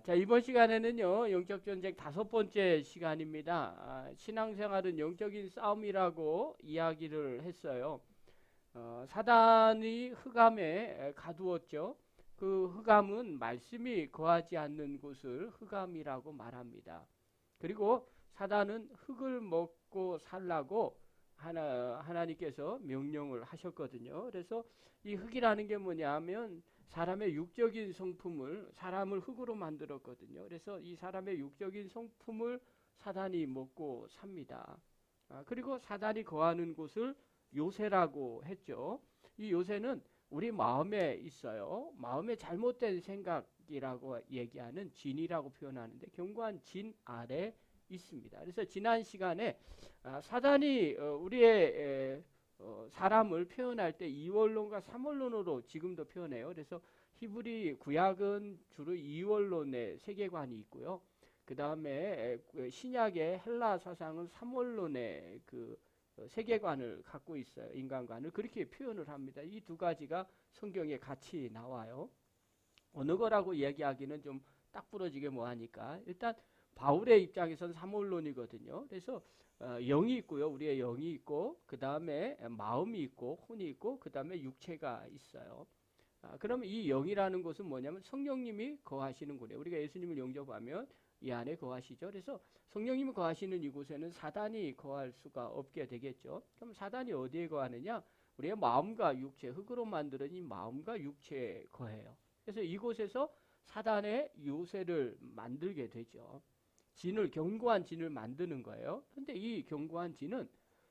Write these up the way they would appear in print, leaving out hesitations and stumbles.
자, 이번 시간에는요, 영적 전쟁 5번째 시간입니다. 신앙생활은 영적인 싸움이라고 이야기를 했어요. 사단이 흑암에 가두었죠. 그 흑암은 말씀이 거하지 않는 곳을 흑암이라고 말합니다. 그리고 사단은 흙을 먹고 살라고 하나님께서 명령을 하셨거든요. 그래서 이 흙이라는 게 뭐냐면 사람의 육적인 성품을 사람을 흙으로 만들었거든요. 그래서 이 사람의 육적인 성품을 사단이 먹고 삽니다. 그리고 사단이 거하는 곳을 요새라고 했죠. 이 요새는 우리 마음에 있어요. 마음에 잘못된 생각이라고 얘기하는 진이라고 표현하는데 견고한 진 아래 있습니다. 그래서 지난 시간에 사단이 우리의 사람을 표현할 때 이원론과 삼원론으로 지금도 표현해요. 그래서 히브리 구약은 주로 이원론의 세계관이 있고요. 그 다음에 신약의 헬라 사상은 삼원론의 그 세계관을 갖고 있어요. 인간관을 그렇게 표현을 합니다. 이 두 가지가 성경에 같이 나와요. 어느 거라고 이야기하기는 좀 딱 부러지게 뭐하니까 일단 바울의 입장에서는 삼원론이거든요. 그래서 영이 있고요. 우리의 영이 있고 그 다음에 마음이 있고 혼이 있고 그 다음에 육체가 있어요. 그러면 이 영이라는 것은 뭐냐면 성령님이 거하시는 곳이에요. 우리가 예수님을 영접하면 이 안에 거하시죠. 그래서 성령님이 거하시는 이곳에는 사단이 거할 수가 없게 되겠죠. 그럼 사단이 어디에 거하느냐? 우리의 마음과 육체, 흙으로 만들어진 이 마음과 육체에 거해요. 그래서 이곳에서 사단의 요새를 만들게 되죠. 진을, 견고한 진을 만드는 거예요. 그런데 이 견고한 진은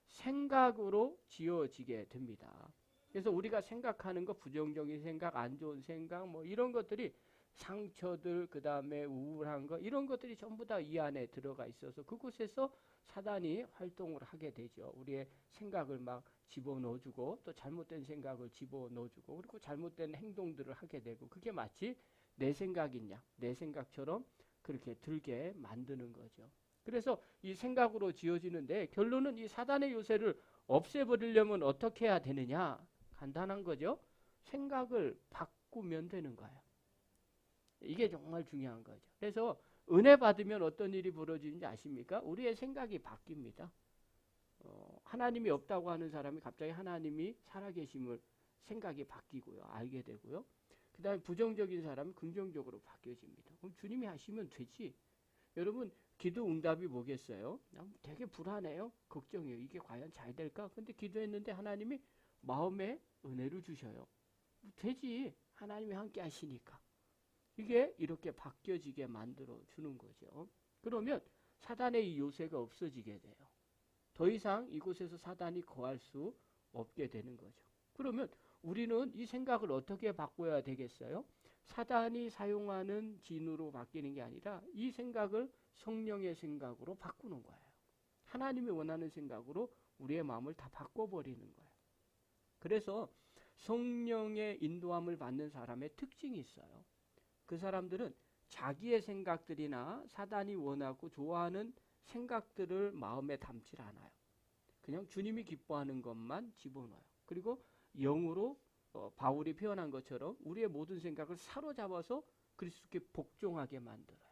생각으로 지어지게 됩니다. 그래서 우리가 생각하는 거, 부정적인 생각, 안 좋은 생각, 뭐 이런 것들이 상처들, 그 다음에 우울한 거, 이런 것들이 전부 다 이 안에 들어가 있어서 그곳에서 사단이 활동을 하게 되죠. 우리의 생각을 막 집어넣어주고 또 잘못된 생각을 집어넣어주고 그리고 잘못된 행동들을 하게 되고 그게 마치 내 생각이냐, 내 생각처럼 그렇게 들게 만드는 거죠. 그래서 이 생각으로 지어지는데 결론은 이 사단의 요새를 없애버리려면 어떻게 해야 되느냐? 간단한 거죠. 생각을 바꾸면 되는 거예요. 이게 정말 중요한 거죠. 그래서 은혜 받으면 어떤 일이 벌어지는지 아십니까? 우리의 생각이 바뀝니다. 하나님이 없다고 하는 사람이 갑자기 하나님이 살아계심을 생각이 바뀌고요. 알게 되고요. 그 다음에 부정적인 사람은 긍정적으로 바뀌어집니다. 그럼 주님이 하시면 되지. 여러분 기도 응답이 뭐겠어요? 되게 불안해요. 걱정해요. 이게 과연 잘 될까? 근데 기도했는데 하나님이 마음에 은혜를 주셔요. 되지. 하나님이 함께 하시니까. 이게 이렇게 바뀌어지게 만들어 주는 거죠. 그러면 사단의 이 요새가 없어지게 돼요. 더 이상 이곳에서 사단이 거할 수 없게 되는 거죠. 그러면 우리는 이 생각을 어떻게 바꿔야 되겠어요? 사단이 사용하는 진으로 바뀌는 게 아니라 이 생각을 성령의 생각으로 바꾸는 거예요. 하나님이 원하는 생각으로 우리의 마음을 다 바꿔버리는 거예요. 그래서 성령의 인도함을 받는 사람의 특징이 있어요. 그 사람들은 자기의 생각들이나 사단이 원하고 좋아하는 생각들을 마음에 담질 않아요. 그냥 주님이 기뻐하는 것만 집어넣어요. 그리고 영으로 바울이 표현한 것처럼 우리의 모든 생각을 사로잡아서 그리스도께 복종하게 만들어요.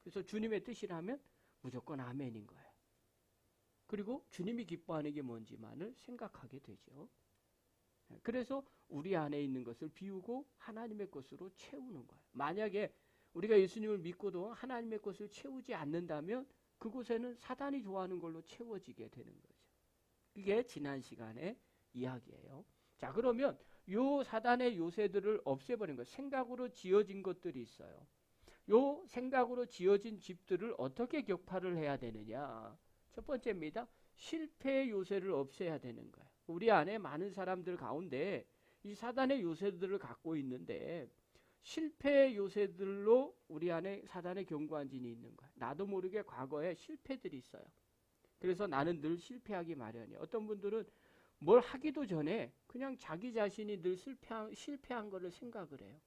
그래서 주님의 뜻이라면 무조건 아멘인 거예요. 그리고 주님이 기뻐하는 게 뭔지만을 생각하게 되죠. 그래서 우리 안에 있는 것을 비우고 하나님의 것으로 채우는 거예요. 만약에 우리가 예수님을 믿고도 하나님의 것을 채우지 않는다면 그곳에는 사단이 좋아하는 걸로 채워지게 되는 거죠. 이게 지난 시간의 이야기예요. 자, 그러면 요 사단의 요새들을 없애버린 것, 생각으로 지어진 것들이 있어요. 요 생각으로 지어진 집들을 어떻게 격파를 해야 되느냐? 첫 번째입니다. 실패의 요새를 없애야 되는 거예요. 우리 안에 많은 사람들 가운데 이 사단의 요새들을 갖고 있는데 실패의 요새들로 우리 안에 사단의 견고한 진이 있는 거예요. 나도 모르게 과거에 실패들이 있어요. 그래서 나는 늘 실패하기 마련이에요. 어떤 분들은 뭘 하기도 전에 그냥 자기 자신이 늘 실패한 거를 생각을 해요.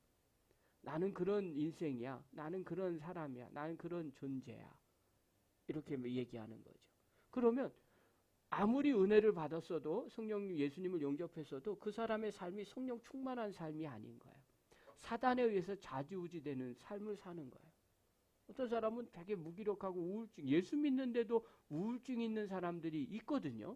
나는 그런 인생이야. 나는 그런 사람이야. 나는 그런 존재야. 이렇게 얘기하는 거죠. 그러면 아무리 은혜를 받았어도 성령 예수님을 영접했어도 그 사람의 삶이 성령 충만한 삶이 아닌 거예요. 사단에 의해서 좌지우지되는 삶을 사는 거예요. 어떤 사람은 되게 무기력하고 우울증, 예수 믿는데도 우울증 있는 사람들이 있거든요.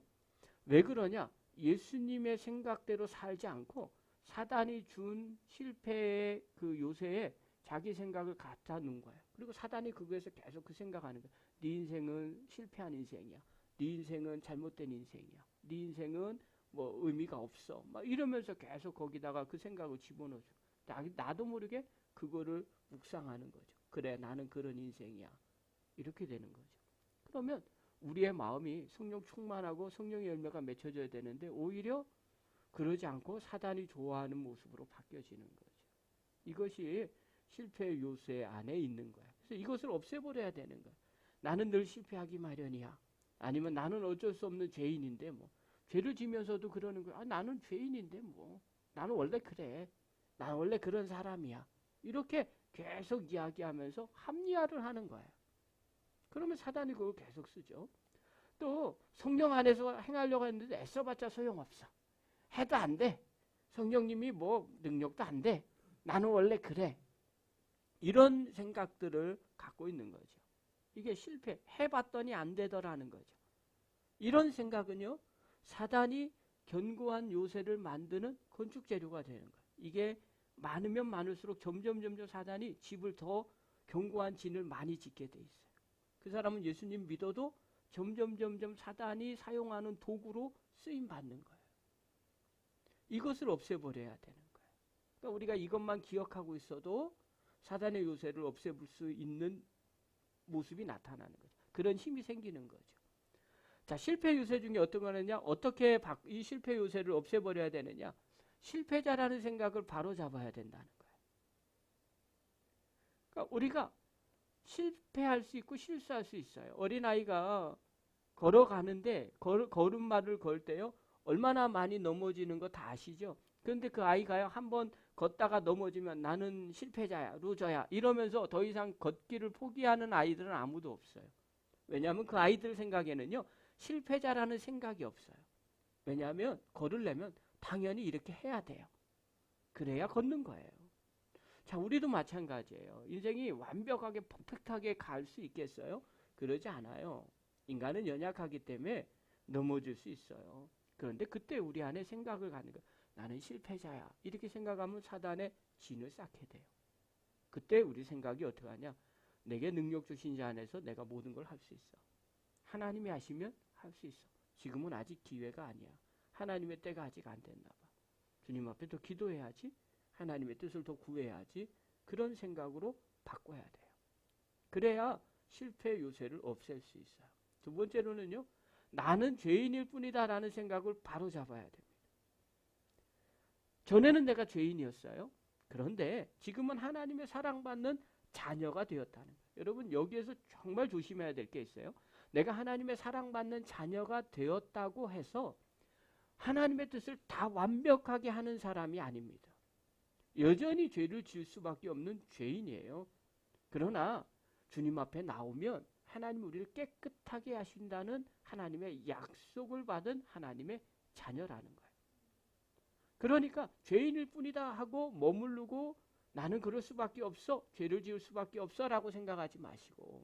왜 그러냐? 예수님의 생각대로 살지 않고 사단이 준 실패의 그 요새에 자기 생각을 갖다 놓은 거예요. 그리고 사단이 그거에서 계속 그 생각하는 거예요. 네 인생은 실패한 인생이야. 네 인생은 잘못된 인생이야. 네 인생은 뭐 의미가 없어. 막 이러면서 계속 거기다가 그 생각을 집어넣어줘. 나도 모르게 그거를 묵상하는 거죠. 그래, 나는 그런 인생이야. 이렇게 되는 거죠. 그러면 우리의 마음이 성령 충만하고 성령의 열매가 맺혀져야 되는데 오히려 그러지 않고 사단이 좋아하는 모습으로 바뀌어지는 거죠. 이것이 실패의 요새 안에 있는 거예요. 그래서 이것을 없애버려야 되는 거예요. 나는 늘 실패하기 마련이야. 아니면 나는 어쩔 수 없는 죄인인데 뭐 죄를 지면서도 그러는 거야. 나는 죄인인데 뭐 나는 원래 그래. 나는 원래 그런 사람이야. 이렇게 계속 이야기하면서 합리화를 하는 거예요. 그러면 사단이 그걸 계속 쓰죠. 또 성령 안에서 행하려고 했는데 애써봤자 소용없어. 해도 안 돼. 성령님이 뭐 능력도 안 돼. 나는 원래 그래. 이런 생각들을 갖고 있는 거죠. 이게 실패. 해봤더니 안 되더라는 거죠. 이런 생각은요. 사단이 견고한 요새를 만드는 건축 재료가 되는 거예요. 이게 많으면 많을수록 점점 사단이 집을 더 견고한 진을 많이 짓게 돼 있어요. 그 사람은 예수님 믿어도 점점 사단이 사용하는 도구로 쓰임 받는 거예요. 이것을 없애버려야 되는 거예요. 그러니까 우리가 이것만 기억하고 있어도 사단의 요새를 없애볼 수 있는 모습이 나타나는 거죠. 그런 힘이 생기는 거죠. 자, 실패 요새 중에 어떤 거느냐? 어떻게 이 실패 요새를 없애버려야 되느냐? 실패자라는 생각을 바로 잡아야 된다는 거예요. 그러니까 우리가 실패할 수 있고 실수할 수 있어요. 어린아이가 걸어가는데 걸음마를 걸 때요. 얼마나 많이 넘어지는 거 다 아시죠? 그런데 그 아이가요. 한번 걷다가 넘어지면 나는 실패자야, 루저야 이러면서 더 이상 걷기를 포기하는 아이들은 아무도 없어요. 왜냐하면 그 아이들 생각에는요. 실패자라는 생각이 없어요. 왜냐하면 걸으려면 당연히 이렇게 해야 돼요. 그래야 걷는 거예요. 자, 우리도 마찬가지예요. 인생이 완벽하게 퍼펙트하게 갈 수 있겠어요? 그러지 않아요. 인간은 연약하기 때문에 넘어질 수 있어요. 그런데 그때 우리 안에 생각을 갖는 거예요. 나는 실패자야. 이렇게 생각하면 사단의 진을 쌓게 돼요. 그때 우리 생각이 어떻게 하냐? 내게 능력 주신 자 안에서 내가 모든 걸 할 수 있어. 하나님이 하시면 할 수 있어. 지금은 아직 기회가 아니야. 하나님의 때가 아직 안 됐나 봐. 주님 앞에 더 기도해야지. 하나님의 뜻을 더 구해야지. 그런 생각으로 바꿔야 돼요. 그래야 실패 요새를 없앨 수 있어요. 두 번째로는요. 나는 죄인일 뿐이다 라는 생각을 바로 잡아야 됩니다. 전에는 내가 죄인이었어요. 그런데 지금은 하나님의 사랑받는 자녀가 되었다는 거예요. 여러분 여기에서 정말 조심해야 될 게 있어요. 내가 하나님의 사랑받는 자녀가 되었다고 해서 하나님의 뜻을 다 완벽하게 하는 사람이 아닙니다. 여전히 죄를 지을 수밖에 없는 죄인이에요. 그러나 주님 앞에 나오면 하나님 우리를 깨끗하게 하신다는 하나님의 약속을 받은 하나님의 자녀라는 거예요. 그러니까 죄인일 뿐이다 하고 머무르고 나는 그럴 수밖에 없어. 죄를 지을 수밖에 없어 라고 생각하지 마시고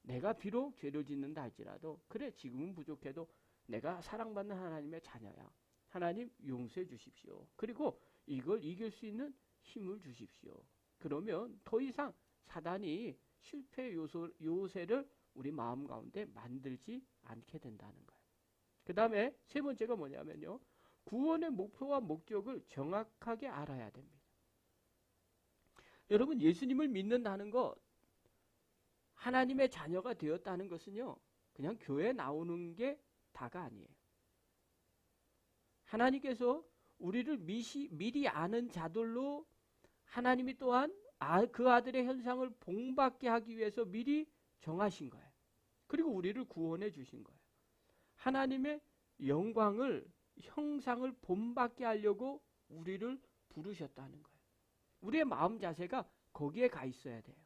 내가 비록 죄를 짓는다 할지라도 그래 지금은 부족해도 내가 사랑받는 하나님의 자녀야. 하나님 용서해 주십시오. 그리고 이걸 이길 수 있는 힘을 주십시오. 그러면 더 이상 사단이 실패 요새를 우리 마음 가운데 만들지 않게 된다는 거예요. 그 다음에 세 번째가 뭐냐면요. 구원의 목표와 목적을 정확하게 알아야 됩니다. 여러분 예수님을 믿는다는 거 하나님의 자녀가 되었다는 것은요. 그냥 교회에 나오는 게 다가 아니에요. 하나님께서 우리를 미리 아는 자들로 하나님이 또한 그 아들의 현상을 본받게 하기 위해서 미리 정하신 거예요. 그리고 우리를 구원해 주신 거예요. 하나님의 영광을 형상을 본받게 하려고 우리를 부르셨다는 거예요. 우리의 마음 자세가 거기에 가 있어야 돼요.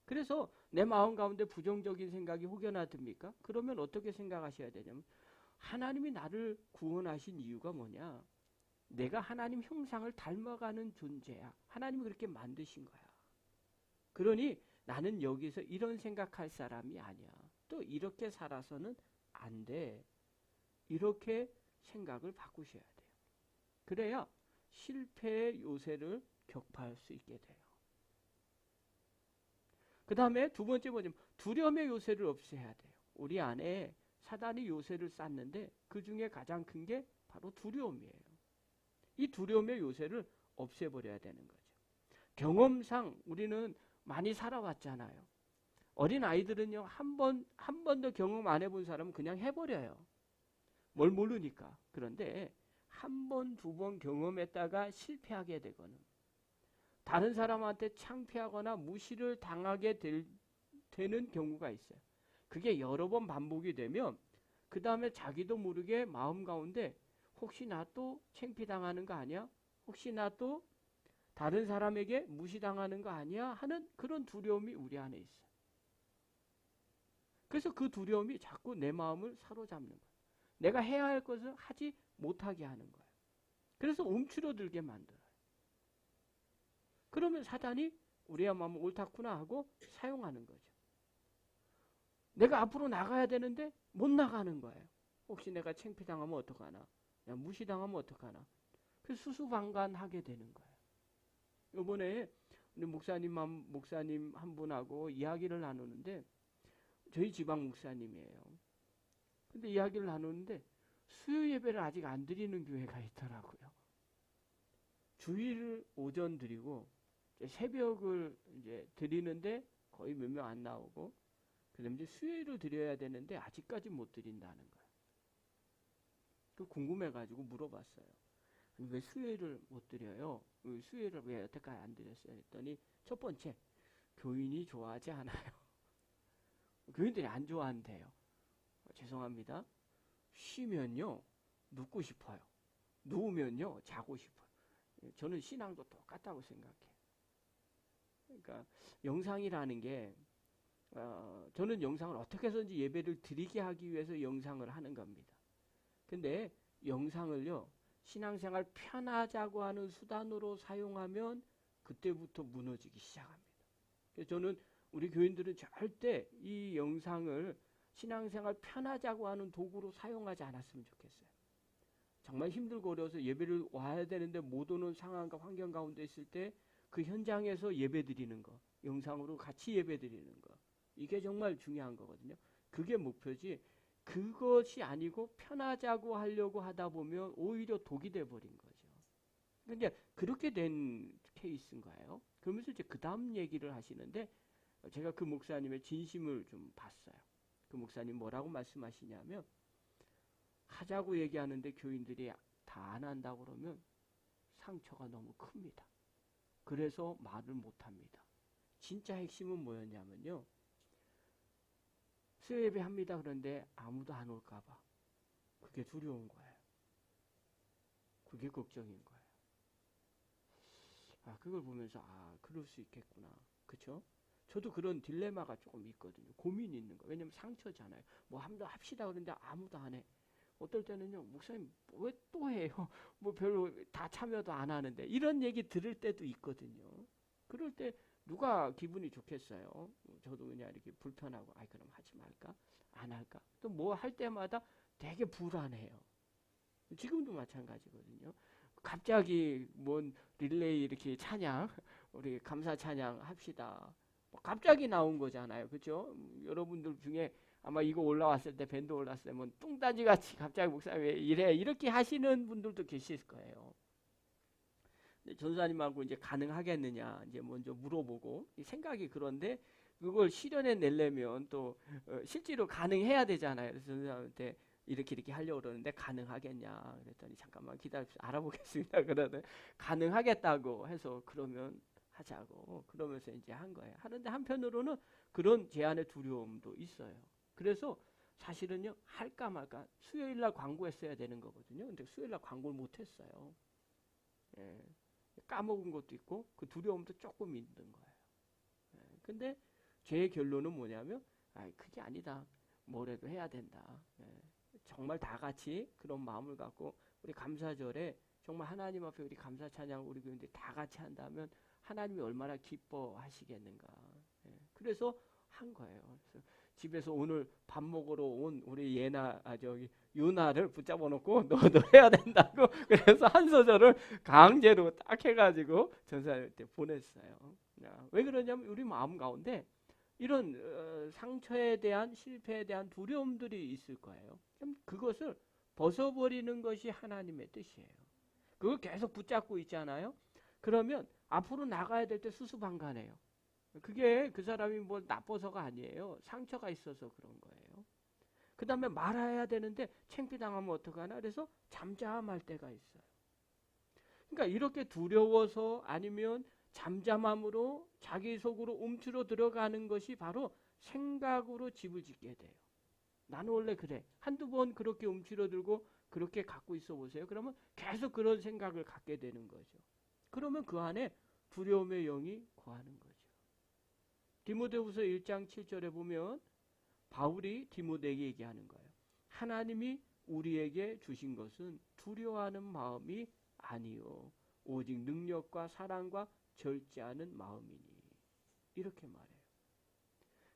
그래서 내 마음 가운데 부정적인 생각이 혹여나 듭니까? 그러면 어떻게 생각하셔야 되냐면 하나님이 나를 구원하신 이유가 뭐냐? 내가 하나님 형상을 닮아가는 존재야. 하나님이 그렇게 만드신 거야. 그러니 나는 여기서 이런 생각할 사람이 아니야. 또 이렇게 살아서는 안 돼. 이렇게 생각을 바꾸셔야 돼요. 그래야 실패의 요새를 격파할 수 있게 돼요. 그 다음에 두 번째 뭐냐면 두려움의 요새를 없애야 돼요. 우리 안에 사단이 요새를 쌓는데 그 중에 가장 큰 게 바로 두려움이에요. 이 두려움의 요새를 없애버려야 되는 거죠. 경험상 우리는 많이 살아왔잖아요. 어린 아이들은요, 한 번도 경험 안 해본 사람은 그냥 해버려요. 뭘 모르니까. 그런데 한 번, 두 번 경험했다가 실패하게 되거나 다른 사람한테 창피하거나 무시를 당하게 되는 경우가 있어요. 그게 여러 번 반복이 되면 그 다음에 자기도 모르게 마음 가운데 혹시 나 또 창피당하는 거 아니야? 혹시 나 또 다른 사람에게 무시당하는 거 아니야? 하는 그런 두려움이 우리 안에 있어요. 그래서 그 두려움이 자꾸 내 마음을 사로잡는 거예요. 내가 해야 할 것을 하지 못하게 하는 거예요. 그래서 움츠러들게 만들어요. 그러면 사단이 우리의 마음은 옳다구나 하고 사용하는 거죠. 내가 앞으로 나가야 되는데 못 나가는 거예요. 혹시 내가 창피당하면 어떡하나? 무시당하면 어떡하나? 그래서 수수방관하게 되는 거예요. 이번에 우리 목사님 한 분하고 이야기를 나누는데 저희 지방 목사님이에요. 근데 이야기를 나누는데 수요 예배를 아직 안 드리는 교회가 있더라고요. 주일 오전 드리고 새벽을 이제 드리는데 거의 몇 명 안 나오고 그다음에 이제 수요일을 드려야 되는데 아직까지 못 드린다는 거예요. 그 궁금해가지고 물어봤어요. 왜 수요일을 못 드려요? 수요일을 왜 여태까지 안 드렸어요? 했더니 첫 번째, 교인이 좋아하지 않아요. 교인들이 안 좋아한대요. 죄송합니다. 쉬면요 눕고 싶어요. 누우면요 자고 싶어요. 저는 신앙도 똑같다고 생각해요. 그러니까 영상이라는 게 저는 영상을 어떻게 해서든지 예배를 드리게 하기 위해서 영상을 하는 겁니다. 근데 영상을요 신앙생활 편하자고 하는 수단으로 사용하면 그때부터 무너지기 시작합니다. 그래서 저는 우리 교인들은 절대 이 영상을 신앙생활 편하자고 하는 도구로 사용하지 않았으면 좋겠어요. 정말 힘들고 어려워서 예배를 와야 되는데 못 오는 상황과 환경 가운데 있을 때 그 현장에서 예배 드리는 거, 영상으로 같이 예배 드리는 거, 이게 정말 중요한 거거든요. 그게 목표지 그것이 아니고 편하자고 하려고 하다 보면 오히려 독이 돼버린 거죠. 그러니까 그렇게 된 케이스인 거예요. 그러면서 이제 그 다음 얘기를 하시는데 제가 그 목사님의 진심을 좀 봤어요. 그 목사님 뭐라고 말씀하시냐면 하자고 얘기하는데 교인들이 다 안 한다고 그러면 상처가 너무 큽니다. 그래서 말을 못합니다. 진짜 핵심은 뭐였냐면요. 수요 예배 합니다. 그런데 아무도 안 올까봐. 그게 두려운 거예요. 그게 걱정인 거예요. 그걸 보면서 그럴 수 있겠구나. 그쵸? 저도 그런 딜레마가 조금 있거든요. 고민이 있는 거예요. 왜냐면 상처잖아요. 뭐 한번 합시다 그러는데 아무도 안 해. 어떨 때는요, 목사님 왜 또 해요? 뭐 별로 다 참여도 안 하는데 이런 얘기 들을 때도 있거든요. 그럴 때 누가 기분이 좋겠어요? 저도 그냥 이렇게 불편하고, 그럼 하지 말까? 안 할까? 또 뭐 할 때마다 되게 불안해요. 지금도 마찬가지거든요. 갑자기 뭔 릴레이 이렇게 찬양, 우리 감사 찬양 합시다. 갑자기 나온 거잖아요. 그렇죠? 여러분들 중에 아마 이거 올라왔을 때 밴드 올라왔을 때 뭐 뚱따지 같이 갑자기 목사님 왜 이래 이렇게 하시는 분들도 계실 거예요. 전사님하고 이제 가능하겠느냐 이제 먼저 물어보고 생각이 그런데 그걸 실현해 내려면 또 실제로 가능해야 되잖아요. 그래서 전사님한테 이렇게 하려고 그러는데 가능하겠냐 그랬더니 잠깐만 기다려주세요. 알아보겠습니다. 그러더니 가능하겠다고 해서 그러면 하자고 그러면서 이제 한 거예요. 하는데 한편으로는 그런 제안의 두려움도 있어요. 그래서 사실은요 할까 말까 수요일날 광고했어야 되는 거거든요. 근데 수요일날 광고를 못했어요. 예, 까먹은 것도 있고 그 두려움도 조금 있는 거예요. 예, 근데 제 결론은 뭐냐면 그게 아니다. 뭐래도 해야 된다. 예, 정말 다 같이 그런 마음을 갖고 우리 감사절에 정말 하나님 앞에 우리 감사 찬양 우리 교인들 다 같이 한다면 하나님이 얼마나 기뻐하시겠는가. 예. 그래서 한 거예요. 그래서 집에서 오늘 밥 먹으러 온 우리 저기 유나를 붙잡아 놓고 너도 해야 된다고 그래서 한 소절을 강제로 딱 해가지고 전사님한테 보냈어요. 왜 그러냐면 우리 마음 가운데 이런 상처에 대한 실패에 대한 두려움들이 있을 거예요. 그럼 그것을 벗어버리는 것이 하나님의 뜻이에요. 그걸 계속 붙잡고 있잖아요. 그러면 앞으로 나가야 될 때 수수방관해요. 그게 그 사람이 뭐 나빠서가 아니에요. 상처가 있어서 그런 거예요. 그 다음에 말아야 되는데 창피당하면 어떡하나 그래서 잠잠할 때가 있어요. 그러니까 이렇게 두려워서 아니면 잠잠함으로 자기 속으로 움츠러 들어가는 것이 바로 생각으로 집을 짓게 돼요. 나는 원래 그래. 한두 번 그렇게 움츠러들고 그렇게 갖고 있어 보세요. 그러면 계속 그런 생각을 갖게 되는 거죠. 그러면 그 안에 두려움의 영이 거하는 거죠. 디모데후서 1장 7절에 보면 바울이 디모데에게 얘기하는 거예요. 하나님이 우리에게 주신 것은 두려워하는 마음이 아니요 오직 능력과 사랑과 절제하는 마음이니 이렇게 말해요.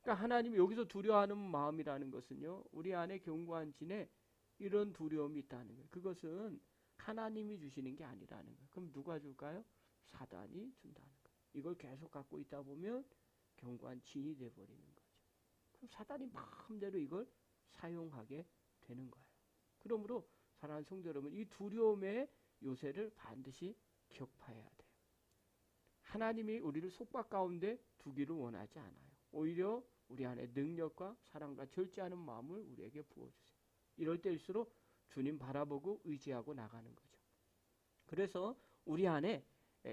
그러니까 하나님이 여기서 두려워하는 마음이라는 것은요 우리 안에 견고한 진에 이런 두려움이 있다는 거예요. 그것은 하나님이 주시는 게 아니라는 거예요. 그럼 누가 줄까요? 사단이 준다는 거예요. 이걸 계속 갖고 있다 보면 견고한 진이 돼버리는 거죠. 그럼 사단이 마음대로 이걸 사용하게 되는 거예요. 그러므로 사랑하는 성도 여러분, 이 두려움의 요새를 반드시 격파해야 돼요. 하나님이 우리를 속박 가운데 두기를 원하지 않아요. 오히려 우리 안에 능력과 사랑과 절제하는 마음을 우리에게 부어주세요. 이럴 때일수록 주님 바라보고 의지하고 나가는 거죠. 그래서 우리 안에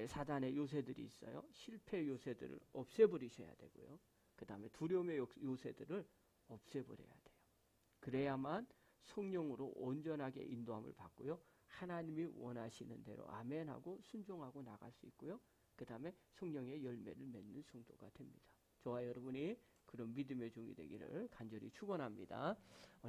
사단의 요새들이 있어요. 실패 요새들을 없애버리셔야 되고요. 그 다음에 두려움의 요새들을 없애버려야 돼요. 그래야만 성령으로 온전하게 인도함을 받고요. 하나님이 원하시는 대로 아멘하고 순종하고 나갈 수 있고요. 그 다음에 성령의 열매를 맺는 성도가 됩니다. 저와 여러분이 그런 믿음의 종이 되기를 간절히 축원합니다. 우리